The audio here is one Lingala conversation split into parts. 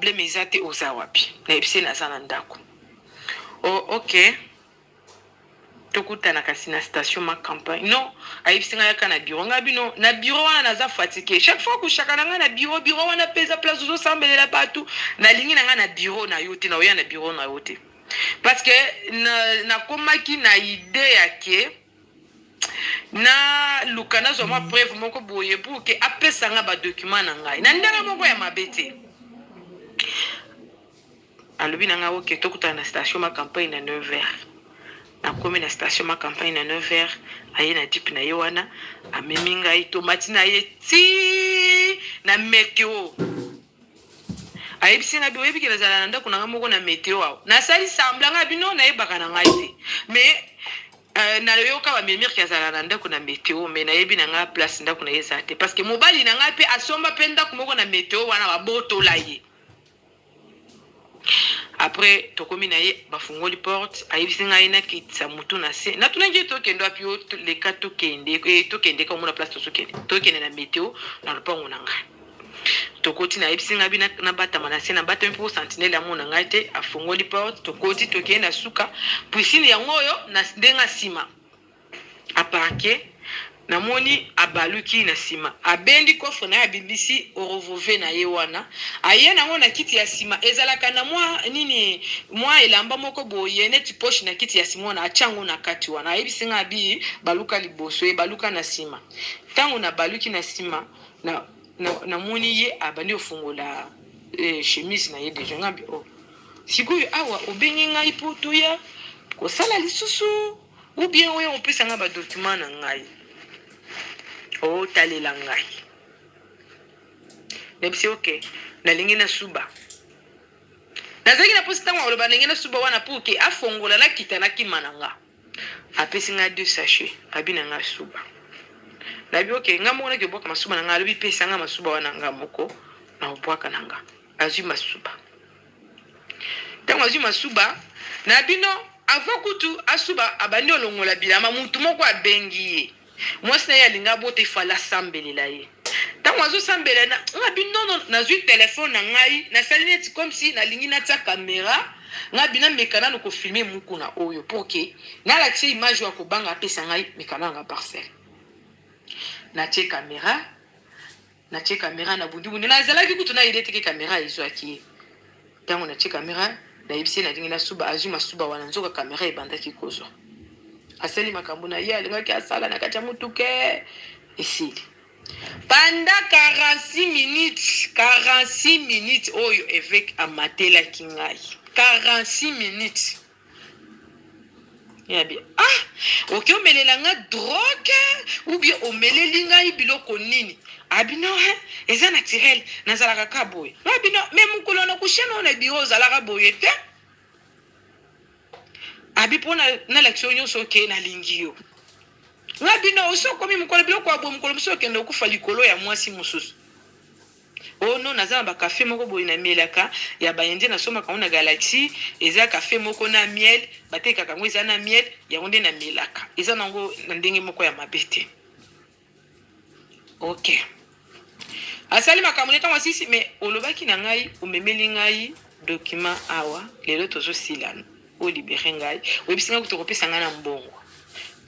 problème ezate oza wapi na ebise na sana ndako oh ok tokutana kasi na station ma campagne non ayibisinga yaka na bureau ngabino na bureau wana naza fatigué chaque fois kushaka na nga na bureau wana pesa place zo sambelela batu na lingi na nga na bureau na yote na oya na bureau na yote parce que na komaki na idée yake na lukana zo ma preuve moko boye pour que apesa nga ba document na ngai na ndanga moko ya mabete alobi na nga ok tokutana na station ma campagne na 9h na komi na station ma campagne na 9h aye na jeep na ye wana amemi ngai tomati na ye ti na meteo ayebisi nga bi oyebi ke nazala na ndako na nga moko na meteo awo nasali sambla nga bino nayebaka na ngai te mais nayoka bamemire ke azala na ndako na meteo mais nayebi na nga place ndako na ye eza te parce que mobali na ngai mpe asomba mpe ndako moko na meteo wana babotola ye après tokomi na ye bafungoli porte ayebisi ngai nakitisa mutu na se natunangi tokende wapi yo leka tokende ka omona place tokende na meteo na lopango na ngai tokoti na yebisi ngai na batama na se na batami mpo sentinelle ya mona ngai te afungoli porte tokoti tokende na suka pisine yango oyo na ndenga nsima aparke namoni abaluki na sima abendi coffre na ya bibisi orevove na ye wana aye nango na kiti ya sima ezalaka na mwa elamba moko boye neti poche na kiti ya sima na achango na kati wana ayebisi nga bi baluka liboso baluka na sima tango na baluki na sima namoni ye abandi ofungola chemise na ye deja ngambi oh sikoyo awa obengi ngai po toya kosala lisusu ou bien oyo opesa nga ba document na ngai oh talela ngai nebisi ok nalingi na suba nazaki na posi ntango aloba nalingi na suba wana pour ke afongola nakita nakima na nga apesi nga 2 sachet abi na nga suba nabi ok nga moko naki obwaka masuba na nga alobi pesa nga masuba wana nga moko na obwaka na nga azwi masuba ntango azwi masuba na bino avant kutu asuba abandi olongola bilama mutu moko abengi ye mwasi na ye alinga bote fala sambelela ye ntango azosambela ngabi nono nazwi telefone na ngai nasali neti comme si nalingi natia kamera ngabi nameka nano kofilme muku na oyo pour ke nalakisa image ya kobanga apesa ngai mekana yanga parcelle natie kamera na bundubundi nazalaki kutu nayede teke kamera ezwaki ye ntango natie kamera nayebisi nalingi nasuba azwi masuba wana nzoka kamera ebandaki kozwa asali makambo na ye alingaki asala na kati ya mutuke esili pendant 46 minutes oyo évêque amatelaki ngai 46 minutes yabi oki omelela nga drogue ou bien omeleli ngai biloko nini abino eza naturel nazalaka ka boye abino me mokolo na kushena na biro ozalaka boye te abi pona na l'action nyonso ke na lingi yo ngabino osokomi mokolo biloko abo mokolo biso kende okufa likolo ya mwasi mususu oh non nazana ba café moko boye na melaka ya bayende na soma ka na galaxy eza café moko na miel bateka kango eza na miel ya onde na melaka eza nango na ndenge moko ya mabete ok asali makambo neta mwasisi me olobaki na ngai omemeli ngai document awa lelo tozo silana o libéré ngai obisinga kutokopesa nga na mbongo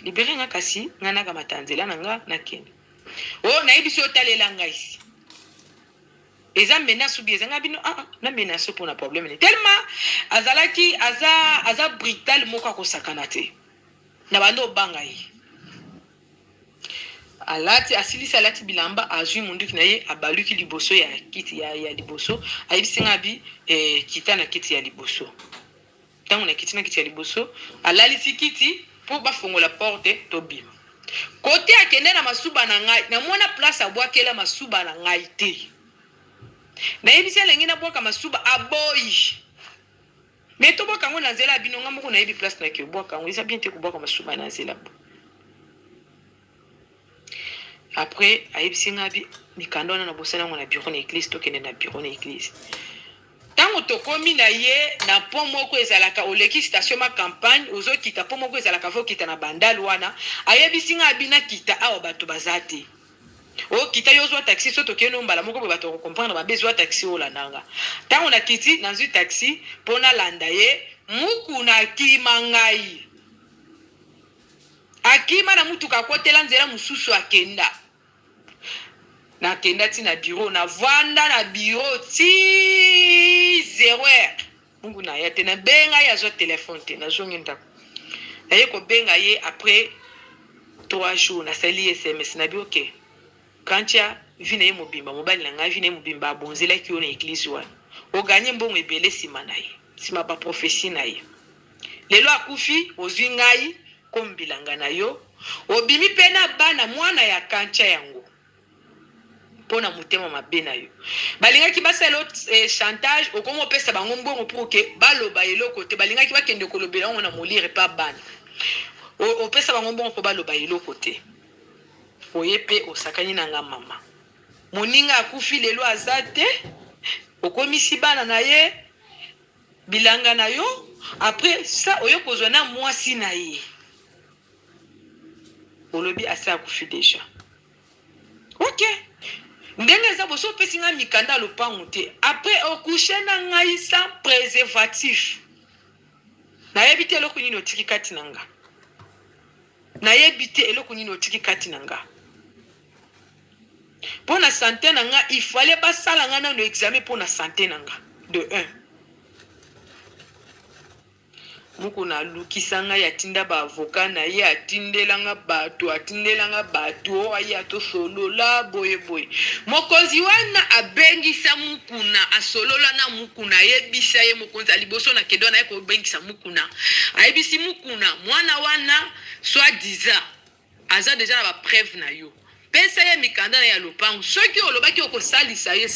libéré nga kasi nga na kamatanzela na nga na kende oh na yebisi otalela ngai eza menace ou bien eza nga bino na menace pour na problème ni tellement azalaki aza brutal moko akosakana te na bando banga ye alati asilisi alati bilamba azwi munduki na ye abaluki liboso ya kiti ya liboso ayebisi nga bi kita na kiti ya liboso tango na kiti ya liboso alalisi kiti pour bafongola porte tobima kote akende na masuba na ngai na mona place abwakela masuba na ngai te na yebisi alengi na bwaka masuba aboyi mais to bwaka ngo na nzela bino nga moko na yebi place na ke bwaka ngo eza bien te ko bwaka masuba na nzela bo après ayebisi nga bi mikando na bosana ngo na bureau na église to kende na bureau na église tango tokomi na ye na pont moko ezalaka oleki station ma campagne ozokita pont moko ezalaka fo kita na bandal wana ayebisi nga bina kita awa bato bazate o kita yo zwa taxi so tokeno mbala moko ba to comprendre ba bezwa taxi o landanga tango na kiti na zwi taxi pona landa ye mukuna kimangai akima na mutuka kotela nzela mususu akenda na kenda ti na bureau na vanda na bureau ti 0h mungu na ya te na benga ya zo téléphone te na zo ngenda na ye ko benga ye après 3 jours na sali SMS na bi ok kantia vina ye mobimba mobali na nga vina ye mobimba abonzela ki ona église wana o gagner mbongo ebele sima na ye sima ba prophétie na ye lelo akufi ozwi ngai kombilanga na yo obimi pena bana mwana ya kantia yango pona mutema mabe na yo balingaki basalo chantage okomo pesa bango mbongo pour que baloba eloko te balingaki bakende kolobela ngo na molire pa bana o pesa bango mbongo po baloba eloko te oyepe osakani na nga mama moninga akufi lelo azate okomisi bana na ye bilanga na yo après ça oyokozwa na mwasi na ye olobi asa akufi déjà ok ndenge za boso pesi nga mikanda lopango te après okuche na ngai sans préservatif na yebite eloko nini otiki kati na nga na yebite eloko nini otiki kati na nga pour la santé na nga il fallait pas sala nga na examen pour la santé na nga de 1 muko na lukisanga ya tinda ba avocat na ye atindelanga bato aya to solola boye mokozi wana abengisa mukuna asolola na mukuna yebisa ye mokonzi aliboso na kedo na ye ko bengisa mukuna ayebisi mukuna mwana wana soit disant aza déjà na ba preuve na yo pesa ye mikanda na ya lopango soki olobaki okosalisa ye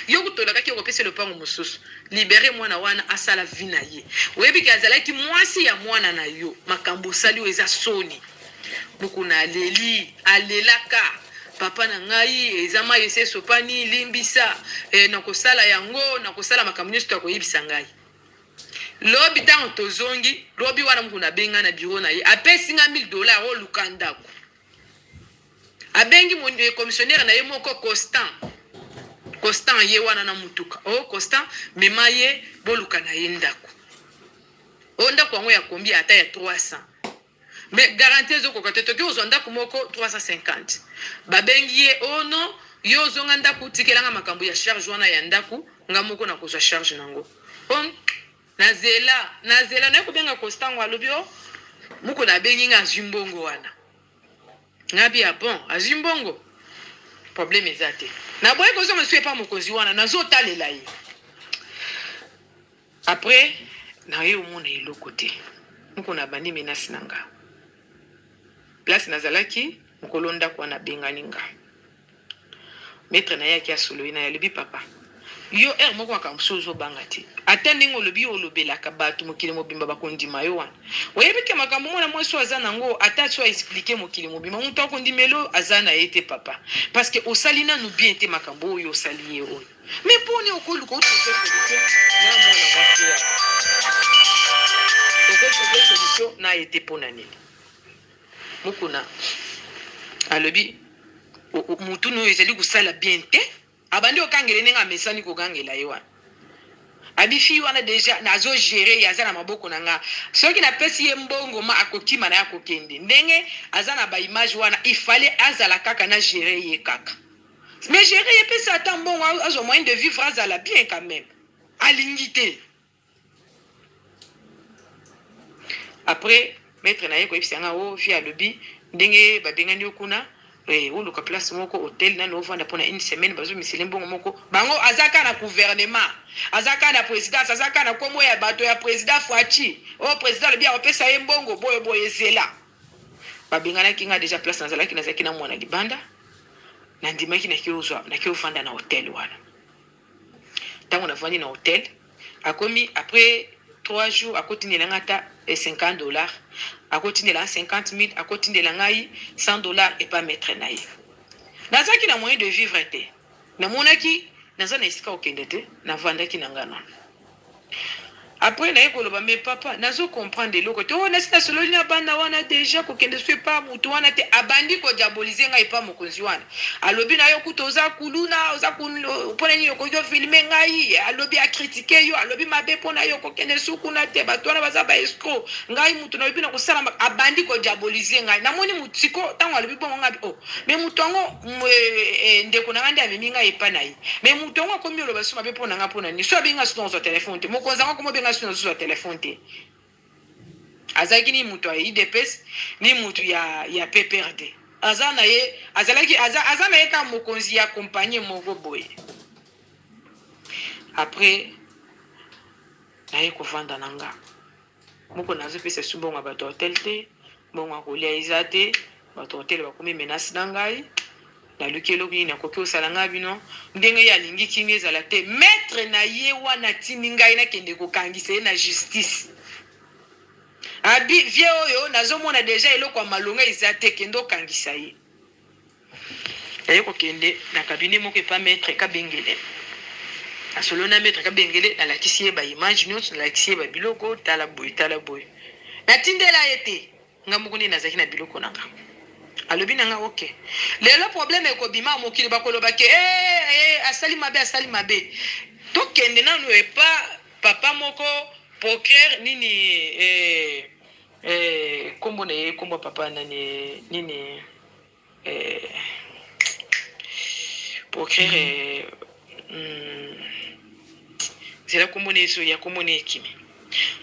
yo kutolakaki okopesa lopango mosusu libere mwana wana asala vi na ye oyebiki azalaki mwasi ya mwana na yo makambo osali oyo eza soni mukuna alelaka papa na ngai eza mai ese esopani limbisa nakosala yango nakosala makambo nyonso to akoyebisa ngai lobi ntango tozongi lobi wana mukuna abenga na bureau na ye apesi nga $1000 oluka ndako abengi mon commissionnaire na ye moko Constant ye wana na mutuka Constant mema ye boluka na ye ndako ndako yango ya kombi ata ya 300 mais garantie zo kokote toki ozwa ndako moko 350 babengi ye non yo ozonga ndako tikelanga makambo ya charge wana ya ndako nga moko na kozwa charge nango nazela na kobenga Constant alobi muko na bengi nga zimbongo wana ngabi ya bon azimbongo problème ezate na boye kozo monsieur pas mokozi wana nazotalela ye après na ye omona eloko te muko na bandi menace nanga place nazalaki mukolonda kwa na benganinga maître na yaki asolo ina ya lebi papa yo moko akamsozo bangati atende ngolobi olobelaka bato mokili mobimba bakondima yo wana oyebike makambo mona mweso aza nango atatso expliquer mokili mobimba muto akondimelo aza na ete papa parce que osalina nous bien te makambo oyo osaliye oyo mais poni okoluka otuze solution na mwana mwasi ya okotuze solution na ete pona nini mukuna alobi mutu no ezali kusala bien te abandi okangele nenga mesani kokangela ye wana abifi wana deja nazo gérer yaza na maboko nanga soki na pesi ye mbongo ma akokima na yakokende ndenge azana ba image wana il fallait azala kaka na gérer ye kaka mais gérer ye pesa ata mbongo azo moyen de vivre azala bien quand même alingité après maître na ye ko ebisanga via lobby ndenge babengani okuna oluka place moko hôtel na novanda pona une semaine bazo misele mbongo moko bango azaka na gouvernement azaka na présidence azaka na komo ya bato ya président Fouachi président le bien opesa ye mbongo boye zela babengana kinga déjà place nazalaki nazaki na mwana libanda na ndimaki na kiozwa na hôtel wana tango na vandi na hôtel akomi après 3 jours akotinela ngata $50 akotinela 50,000 akotinela ngai $100 et pas mettre na ye nazaki na moyen de vivre te na monaki naza na esika okende te na vandaki na ngana Après na ekoloba mais papa nazo comprendre loko to on est solo na bana wana déjà ko kende soit pas mutu wana te abandi ko diaboliser ngai pa mokonzi wana alobi na yo kutoza kuluna oza pona ni ko yo filmer ngai alobi a critiquer yo alobi mabe pona yo ko kende sukuna te bato wana baza ba escroc ngai mutu na bina ko sala abandi ko diaboliser ngai namoni mutiko tango alobi bongo ngai oh mais mutongo ndeko na ngande amemi ngai pa nai mais mutongo ko mi oloba suma be pona nga pona ni so binga sur son téléphone te mokonzi ngo ko benga sur téléphone te azaki ni mutu ya IDPS ni mutu ya PPRD azana ye azalaki azana ye ka mokonzi ya compagnie moko boye après naye kovanda nanga moko nazo pesa subonga bato hotel te bonga kolia izate bato hotel bakomi menace na ngai naluki eloko nini nakoki osala ngai bino ndenge ye alingi kingi ezala te maître na ye wana tindi ngai nakende kokangisa ye na justice abi vie oyo nazomona deja eloko ya malonga eza te kende okangisa ye naye kokende na kabine moko epa maître kabengele asolo na maître kabengele nalakisi ye baimage nyonso nalakisi ye babiloko tala boye natindela ye te nga moko nde nazalaki na biloko nanga alobi nanga ok lelo problème ekobima mokili bakoloba ke asali mabe tokende nanu epa papa moko procureur nini kombo na ye kombo papa nani nini procureur zela kombo na yeso ya kombo na ekimi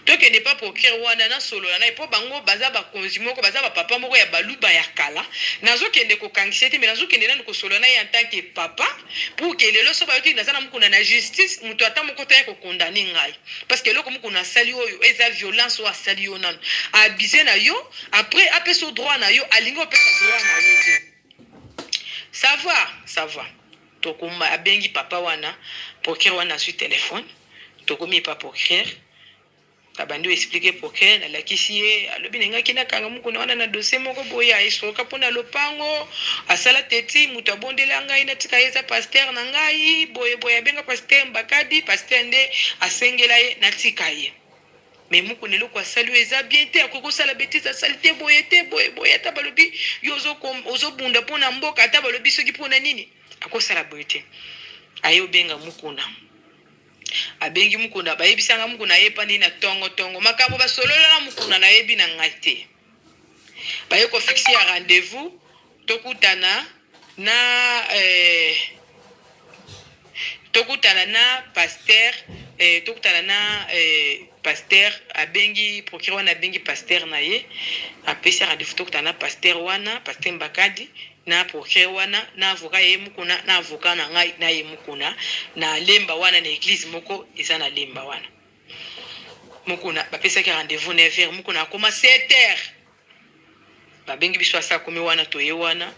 tokende pa procureur wana na solo na epo bango baza bakonzi moko baza bapapa moko ya baluba ya kala nazokende kokangisa te mais nazokende nanu kosolo na ye en tant que papa pour que lelo so bayoki nazana mukuna na justice mutu ata moko ta kokondane ngai parce que eloko mukuna asali oyo eza violence o asali yo nanu abusé na yo après apesa droit na yo alingi opesa droit na yo te savoir tokuma abengi papa wana procureur wana sur téléphone tokomi pa procureur abandi expliquer procureur na lakisi ye alobi nengaki na kanga mukuna wana na dossier moko boya esoka pona lopango asala teti mutu abondela ngai na tika yeza pasteur na ngai boye benga pasteur Mbakadi pasteur nde asengela ye na tika ye mais mukuna eloko asali eza bien te akoko sala bêtise asali te boye ata balobi yo ozobunda pona mboka ata balobi soki pona nini akosala boye te aye obenga mukuna abengi mukuna bayebisanga mukuna yepa nini na tongo makambo basolola na mukuna na yebi na ngai te baye ko fixer un rendez-vous tokutana na pasteur pasteur abengi procureur wana abengi pasteur na ye apesi rendez-vous tokutana na pasteur wana pasteur Mbakadi na procureur wana na avocat ye mukuna na avocat na ngai na ye mukuna na lemba wana na église moko eza na lemba wana mukuna bapesaki rendez-vous 9h mukuna akoma 7h babengi biso asa komi wana toye wana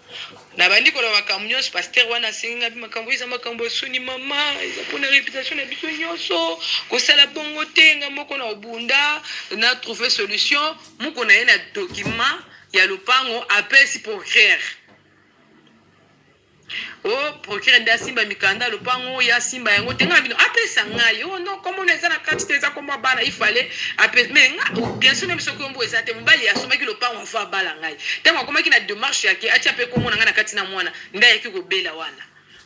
na bandi kola makambo nyonso pasteur wana asenga makambo eza makambo soni mama eza pona réputation na biso nyonso kosala bongo te nga moko na obunda na trouver solution mukuna ye na document ya lupango apesi procureur procureur nda simba mikanda lupango ya simba yango tenga bino apesa ngai no comme on eza na kati te eza comme bana il fallait apesa mais bien sûr même soki ombo eza te mbali asomaki lupango afa bala ngai tango akomaki na démarche yake atia pe komona ngai na kati na mwana nda yaki kobela wana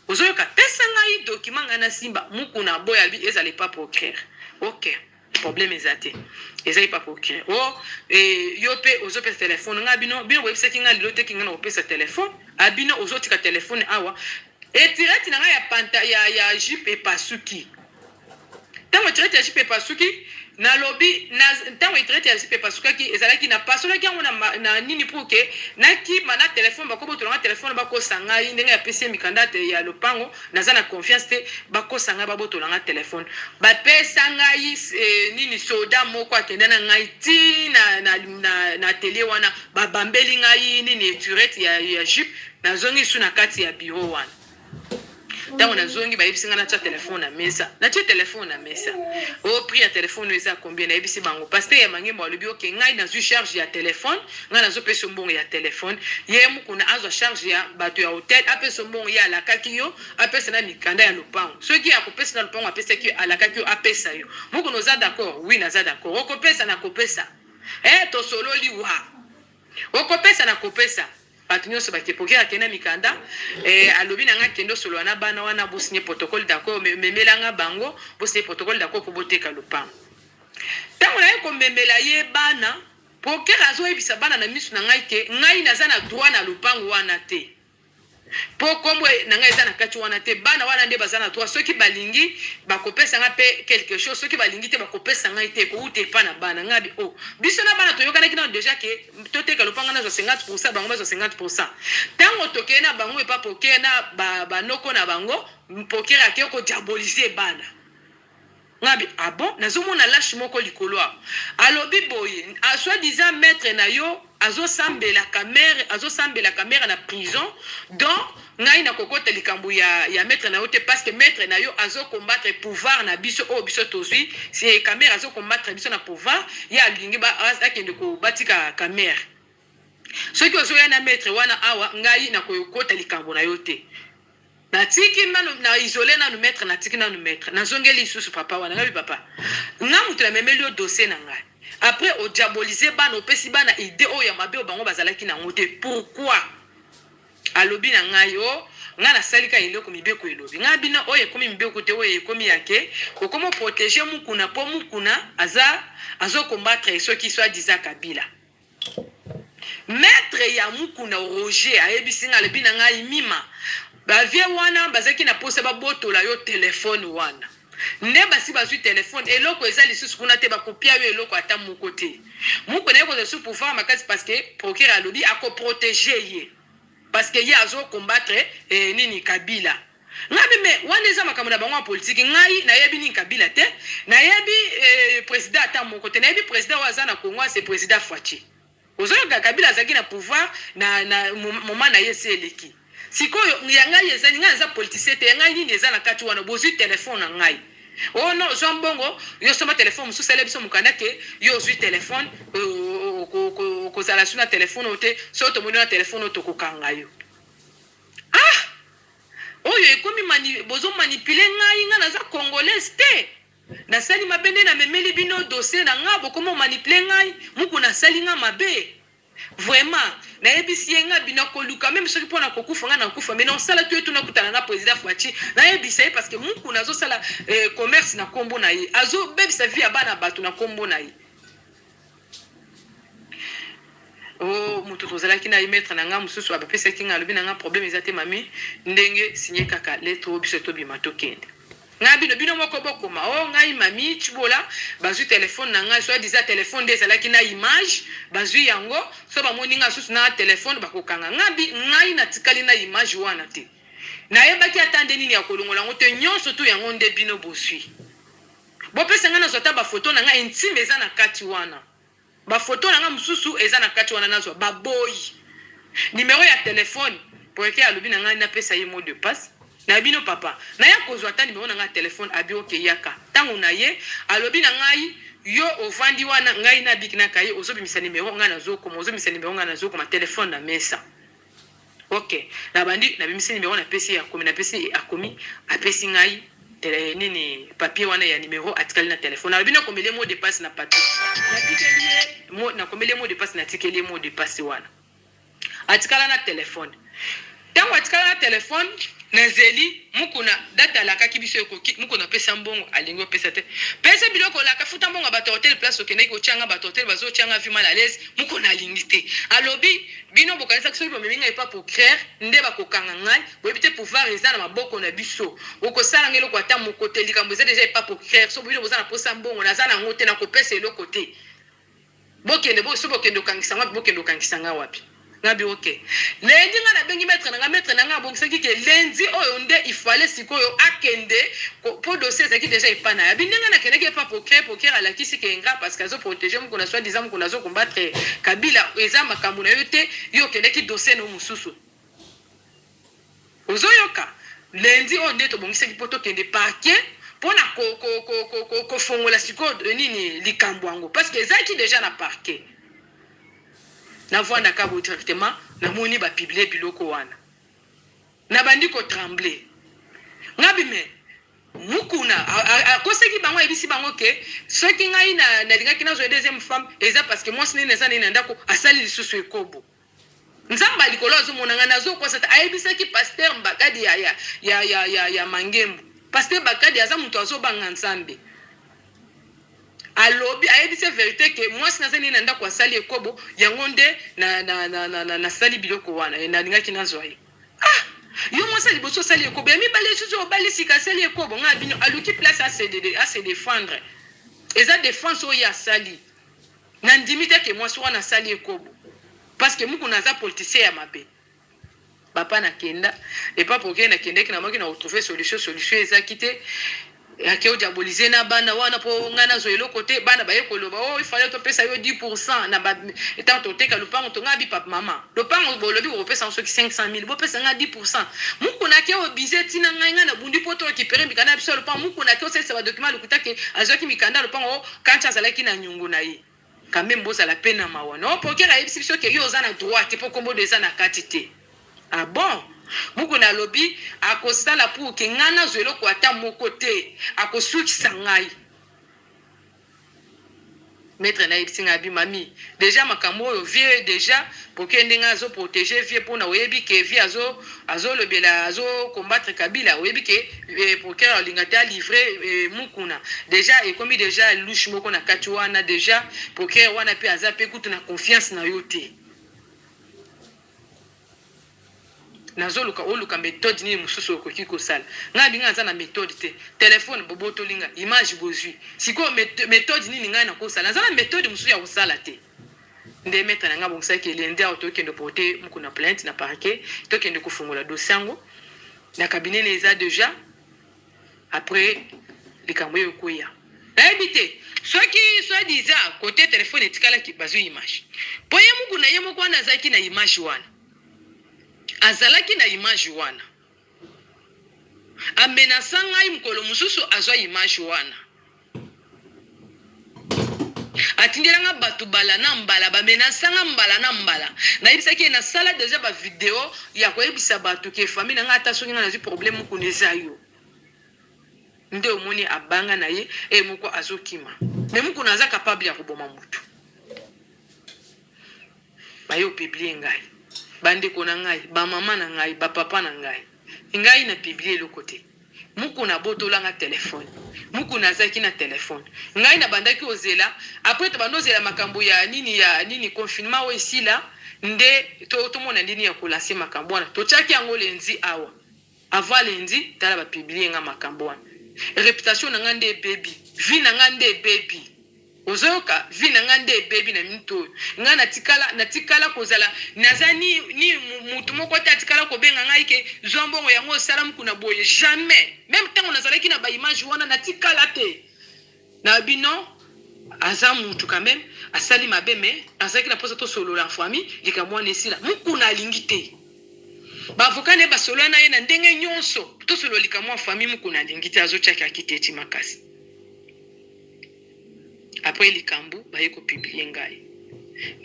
ozoyoka pesa ngai document ngai na simba mukuna boya bi ezali pas procureur ok problème ezate ezali pas procureur yo pe ozopesa téléphone nga bino website nga lilo te kinga na opesa téléphone abino ozotika téléphone awa etireti na nga ya panta ya jupe pasuki tango tireti ya jupe pasuki na lobby na tango itrete ya jupe pasukaki ezalaki na pasolaki yango na nini pour que naki mana téléphone bakobo tolanga téléphone bakosa ngai ndenge ya pesi mikanda te ya lopango naza na confiance te bakosa ngai babotolanga téléphone bapesa ngai nini soda moko akende na ngai ti na atelier wana babambeli ngai nini turete ya jupe nazongi su na kati ya bureau wana Tant on a zongi ba yebisi ngana tia téléphone na mesa. Na tia téléphone na mesa. O prix ya téléphone eza combien na yebisi bango parce que ya mangi mo lobi OK ngai na zu charge ya téléphone, ngai na zo pesa mbongo ya téléphone. Ye mu kuna azo charge ya bato ya hôtel, apesa mbongo ya la kakio, apesa na mikanda ya lopango. Ceux qui a kopesa na lopango apesa ki ala kakio apesa yo. Mu kuna za d'accord, oui na za d'accord. O kopesa na kopesa. To solo liwa. O kopesa na kopesa. Patinyo so bakepokera kena mikanda alobi nanga kendo solo na bana wana bo signer protocole d'accord memelanga bango bo signer protocole d'accord pour boteka lopango. Tango na ko memela ye bana pokera zo ebisa bana na misu na ngai ke ngai naza na droit na lopango wana te. Po kombo na ngai eza na kati wana te bana wana nde bazana droit soki balingi bakopesa nga pe quelque chose soki balingi te bakopesa ngai te ko ute pa na bana ngabi biso na bana toyokana kina déjà ke toteka lopanga na 50% bango bazo 50%. Tango tokena na bango epa pokena ba noko na bango mpokera ke ko diaboliser bana. Ngabi bon nazomona lâche moko likolo alobi boye a soi-disant maître na yo azo sambela caméra na prison donc ngai na kokota likambu ya maître na yo te parce que maître na yo azo combattre pouvoir na biso biso tozui si caméra azo combattre biso na pouvoir ya lingi ba akende ko batika caméra soki ozo ya na maître wana awa ngai na kokota likambu na yo te na tiki na isolé na nous mettre na tiki na nous mettre na zongeli susu papa wana ngabi papa nga mutu la memeli o dossier na ngai après o diaboliser bana opesi bana idée ya mabe bango bazalaki na ngote pourquoi alobi na ngai nga na salika iloko mibeko elobi nga bina komi mibeko te komi yake komo protéger mukuna po mukuna azo combattre ceux qui soit disant Kabila maître ya mukuna Roger ayebisi nga lebi na ngai mima ba vie wana bazaki na posa ba botola yo téléphone wana nde basi bazui téléphone eloko eza lisusu kuna te bakopia yo eloko ata moko te moko na ko su pouvoir makasi parce que procureur alobi ako protéger ye parce que ye azo combattre nini Kabila ngabi me wana eza makambo na bango politique ngai na yebi ni Kabila te na yebi président ata moko te na yebi président wa na Congo c'est président Fachi ozoyoka Kabila azaki na pouvoir na moment na yese eleki sikoyo ngai eza ngai eza politicien te ngai nini eza na kati wana bozui téléphone na ngai non zo mbongo yo soma téléphone musu sala biso mukanda ke yo zui téléphone ko zala suna téléphone ote so to moni na téléphone to ko kanga yo oyo ekomi bozo manipuler ngai na za congolais te na sali mabende na memeli bino dossier na nga bokomo manipuler ngai muku na sali nga mabe vraiment na ebisi yenga bina koluka même soki pona kokufa nga na kufa mais non sala tu etuna kutana na président Fachi na ebisa parce que muku nazo sala commerce na kombo na ye azo bebisa vie ya bana bato na kombo na ye mutu tozalaki na mettre na nga mususu abapesa kinga lobi na nga problème ezate mami ndenge signé kaka lettre biso to bima tokende ngabi bino moko bokoma ngai mami chibola bazui téléphone na ngai so disait téléphone des alaki na image bazui yango so ba moninga susu na téléphone bakokanga ngabi ngai na tikali na image wana te na yebaki atande nini ya kolongola ngote nyonso tu yango nde bino bosui bopesa nga na zota ba photo na ngai intime eza na kati wana ba photo na nga mususu eza na kati wana nazo ba boy numéro ya téléphone pour que alobi na ngai na pesa ye mot de passe na bino papa na ya kozwa ta numéro na nga téléphone abi okeyaka tango na ye alobi na ngai yo ovandi wana ngai na bikina kaye ozobimisa numéro nga na zoko ozobimisa numéro nga na zoko ma téléphone na mesa OK na bandi na bimisa numéro na pesi ya komi na pesi akomi apesi ngai nini papier wana ya numéro atikali na téléphone alobi na komele mot de passe na papier na tikeli na komele mot de passe na tikeli mot de passe wana atikala na téléphone tango atikala na téléphone nazeli mukuna data la kaki biso ekoki mukuna pesa mbongo alingo pesa te pesa biloko la kafuta mbongo ba hotel place okende ko changa ba hotel bazo changa vi mal à l'aise mukuna lingite alobi bino bokanisa kiso bo meminga epa pour créer nde ba kokanga ngai bo ebite pouvoir eza na maboko na biso okosala ngelo kwa ta mokote likambo eza déjà epa pour créer so bino bozana posa mbongo na zana ngote na kopesa eloko te bokende bo so bokende kangisa ngwa bokende kangisa ngwa wapi ngabi OK lundi nga na bengi maître na nga bongisa ki lundi oyo nde il fallait sikoyo akende pour dossier ça qui déjà epana ya binenga na keneke pas pour créer à la kisi kenga parce que azo protéger mko na soit disant mko nazo combattre Kabila eza makambo na yote yo keneki dossier no mususu ozoyoka lundi on nde tobongisa kipoto kende parquet pona ko fongola siko nini likambo yango parce que ezaki déjà na parquet na vanda ka bo directement na moni ba publier biloko wana na bandi ko trembler ngabi me mukuna akoseki bango ebisi bango ke soki ngai na lingaki na zo deuxième femme eza parce que moi sine neza nina ndako asali lisusu ekobo nzamba likolo azomona nga nazo kosa ayebisaki pasteur Mbakadi ya Mangembu pasteur Bakadi aza mutu azobanga nzambe alobi ayebise vérité ke moi sina neza nina ndako asali ekobo yango nde na sali biloko wana na lingaki na zo yo mwasa liboso sali ekobo mi bale suzo bale sika sali ekobo nga bino aluki place à se défendre eza défense o ya sali na ndimite ke mwasi wana sali ekobo parce que muku naza politicien ya mabe papa na kenda et pas pour que na kende ki na moki na retrouver solution eza kité akeo diaboliser na bana wana po ngana zo eloko te bana baye koloba il fallait to pesa yo 10% na ba etant to teka lupango to ngabi papa mama lupango bolobi ko pesa so ki 500,000 bo pesa nga 10% muku na keo bizeti na nganga na bundi poto récupérer mikanda biso lupango muku na keo sesa ba document lukuta ke azoki mikanda lupango kancha zalaki na nyungu na yi quand même boza la peine ma wana o pokera yebisi biso ke yo za na droit te po kombo de za na katite ah bon muku na lobi akosala pour ke ngana zwelo ko ata moko te akosukisa ngai maître na yebisi bi mami déjà makambo oyo vie déjà pour que ndenga zo protéger vie pour na oyebi ke vie azo lobela azo combattre Kabila oyebi ke pour que lingata livrer mukuna déjà et comme déjà louche moko na kati wana déjà pour que wana pe azape kutu na confiance na yote nazoluka oluka méthode ni mususu okoki kosala nga binga za na méthode te téléphone boboto linga image bozui siko méthode nini nga na kosala za na méthode mususu ya kosala te nde mettre na nga bongisa ke lende auto kende porter muku na plainte na parquet to kende kufungola dossier ngo na cabinet les a déjà après likambo yo koya habité soki soit disant côté téléphone etikala ki bazu image poye muku na ye moko na zaki na image wana azalaki na image wana amenasa ngai mkolo mususu azwa image wana atindelanga batu bala na mbala bamenasa nga mbala na mbala na yebisaki na sala déjà ba vidéo ya koyebisa batu ke famille nga ata soki nga na zi problème kuneza yo nde omoni abanga na ye moko azokima mais muku naza capable ya koboma mutu bayo publier ngai bande ko na ngai ba mama na ngai ba papa na ngai ngai na publier le côté muku na botolanga téléphone muku na zaki na téléphone ngai na bandaki ozela après to bandozela makambo ya nini confinement o ici là nde to mona ndini ya kolancer makambo wana to chaki yango lenzi awa avant lenzi tala ba publier nga makambo wana réputation na ngande baby vie na ngande baby ozoka vi na ngande baby na minto nga natikala kozala nazani ni mutu moko ta tikala ko benga ngai ke zombongo yango salam kuna boye jamais même tango nazalaki na ba image wana natikala te na bino aza mutu quand même asali mabe mais azaki na posa to solo la famille likamwa nesila muku na lingite ba avocat ne ba solo na ye na ndenge nyonso to solo likamwa famille muku na lingite azochaka akiteti makasi. Après les cambo, baye ko publier ngai.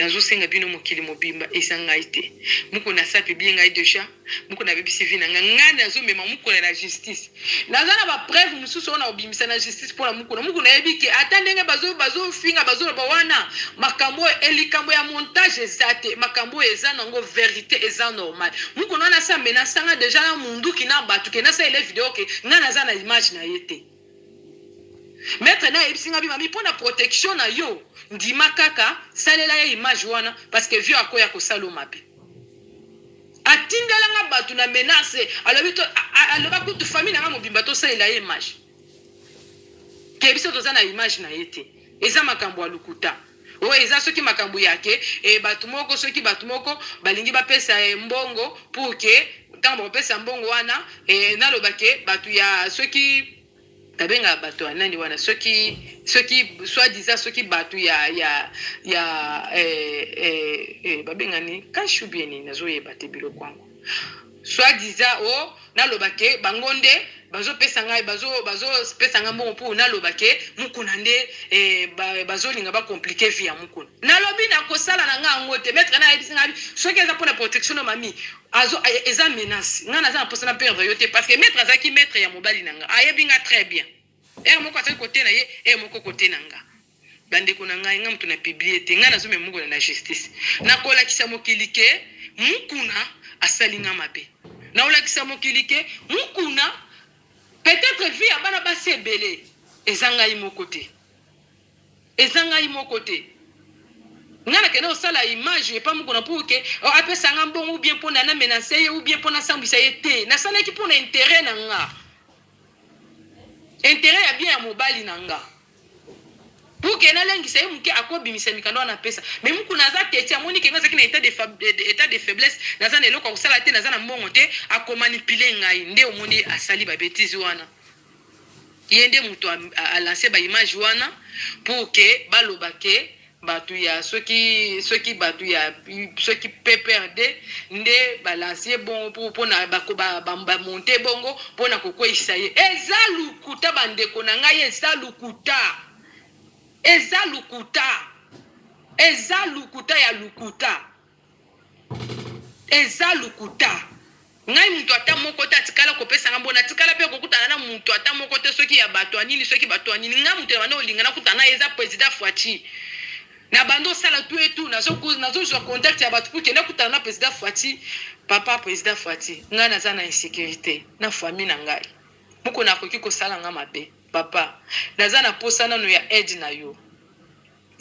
Nazo senga bino mokili mobimba esangai te. Muko na sa publier ngai déjà. Muko na bebisi vina nga nazo mema muko na justice. Nazo na ba preuve mususu ona obimisa na justice pour la muko. Muko na yebike atandenge bazo finga bazo ba wana makambo elikambo ya montage ezate makambo eza nango vérité eza normal. Muko na sa menace nga déjà na mundu kina batu kena sa ile vidéo ke nga naza na image na yete. Maître na ebisinga bi mami pona protection na yo ndima kaka salela ya image wana parce que vieux akoya ko salo mabe atindela nga batu na menace alobito aloba ko tu famille na mobimba to salela ya image ke biso to za na image na yete eza makambo alukuta o eza soki makambo yake batu moko soki batu moko balingi ba pesa mbongo pour que tango ba pesa mbongo wana na lobake batu ya soki tabenga bato anani wana soki soit disant soki batu ya babenga ni kashu bien nazo yeba te bilo kwangu soit disant oh nalobake bangonde bazo pesanga bazo pesanga mbongo pour nalobake mukuna nde bazo linga ba compliquer vie ya mukuna nalobi na kosala na nga ngote maître na ebisinga soki eza pour la protection no mami azo eza menace nga naza na posa na perdre yote parce que maître azaki maître ya mobali nanga ayebinga très bien moko ataki côté na ye moko côté nanga bandeko na ngai nga mutu na publier te nga nazo me mungu na justice na kolakisa mokili ke mukuna asalinga mabe na olakisa mokili ke mukuna peut-être vie ya bana basi ebele ezangai moko te ngana kena osala image epa mukuna pour que apesanga mbongo ou bien pona na menacer ye ou bien pona sambisa ye te nasalaki pona intérêt na nga intérêt ya bien ya mobali na nga pour que na lengi saye muke akobimisa mikando na pesa mais muku naza tete amoni ke ngazaki na état de faiblesse naza na eloko kusala te naza na mbongo te akomanipuler ngai nde omoni asali ba bêtises wana yende mutu a lancer ba image wana pour que balobake batu ya soki batu ya soki PPRD nde balancer bon pour na ba monter bongo pour na kokwisa ye eza lukuta bandeko na ngai eza lukuta eza lukuta ya lukuta eza lukuta ngai mutu ata moko te atikala kopesa nga mbona atikala pe kokutana na mutu ata moko te soki ya bato anini soki bato anini nga mutu bana olingana kutana eza président Fouati na bando sala tout et tout nazo jo contact ya bato pour que na kutana na président Fouati papa président Fouati nga naza na insécurité na famille na ngai muko na koki ko sala nga mabe papa naza na posa nano ya aide na yo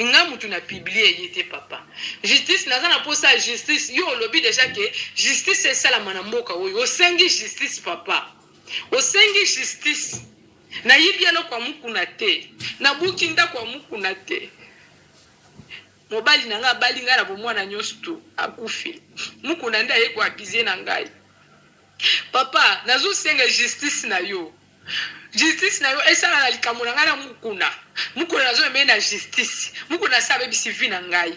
nga mutu na publier yete papa justice naza na posa justice yo lobi déjà que justice est sala mana mboka oyo osengi justice papa osengi justice na yibiano kwa mukuna te na bukinda kwa mukuna te mobali na nga bali nga na bomwana nyonso tu akufi mukuna nda ye kwa akizie na ngai papa nazo senga justice na yo esala na likambo na ngai na mukuna nazo eme na justice mukuna sabe bisi vi na ngai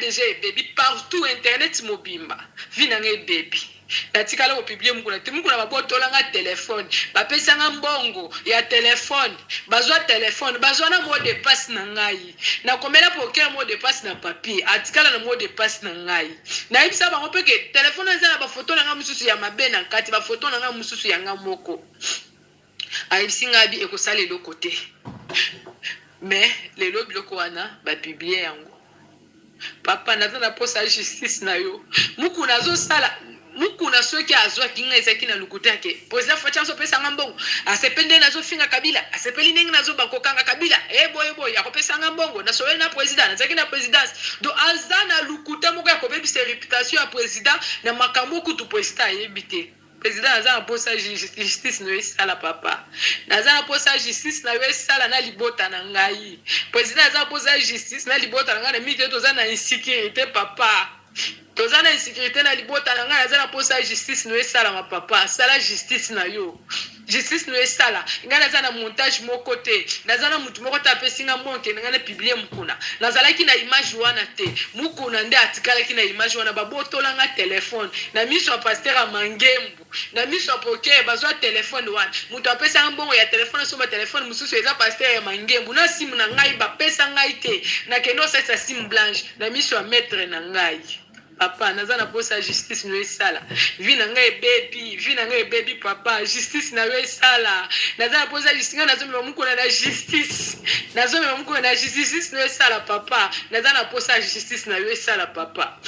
déjà ebebi partout internet mobimba vi na ngai ebebi natikala kopublie mukuna babotola nga telefone bapesa nga mbongo ya telefone bazwa na mot de passe na ngai nakomela poker mot de passe na papier atikala na mot de passe na ngai nayebisa bango mpe ke telefone eza na bafoto na nga mosusu ya mabe na kati bafoto na nga mosusu ya nga moko ayebisi nga bi ekosala eloko te mais lelo biloko wana bapiblie yango papa naza na posa justice na yo mukuna soki azwaki nga ezaki na lukuta yake président Fouati azopesanga mbongo asepeli nde nazofinga Kabila asepeli ndenge nazobakokanga Kabila boye akopesanga mbongo nasoweli na président nazalaki na présidence donc aza na lukuta moko ya kobebisa réputation ya président na makambo kutu président ayebi te président naza na posa justice na yo esala papa naza na posa justice na yo esala na libota na ngai président naza na posa justice na libota na ngai na mite toza na insécurité papa toza na insécurité na libota na ngai naza na posa justice na yo esala ma papa sala justice na yo esala ngai naza na montage moko te naza na mutu moko te apesi nga monke na ngai na publier mukuna nazalaki na image wana te mukuna nde atikalaki na image wana babotola nga telefone na miso ya pasteur ya mangembu na miso ya poker bazwa telefone wana mutu apesa nga mbongo ya telefone soma telefone mosusu eza pasteur ya mangembu na simu na ngai bapesa ngai te nakende osalisa simu blanche na miso ya maître na ngai papa naza na posa justice no esala vi na ngai ebebi papa justice na yo esala naza na posa justice nga nazomema mukuna na justice no esala papa naza na posa justice na yo esala papa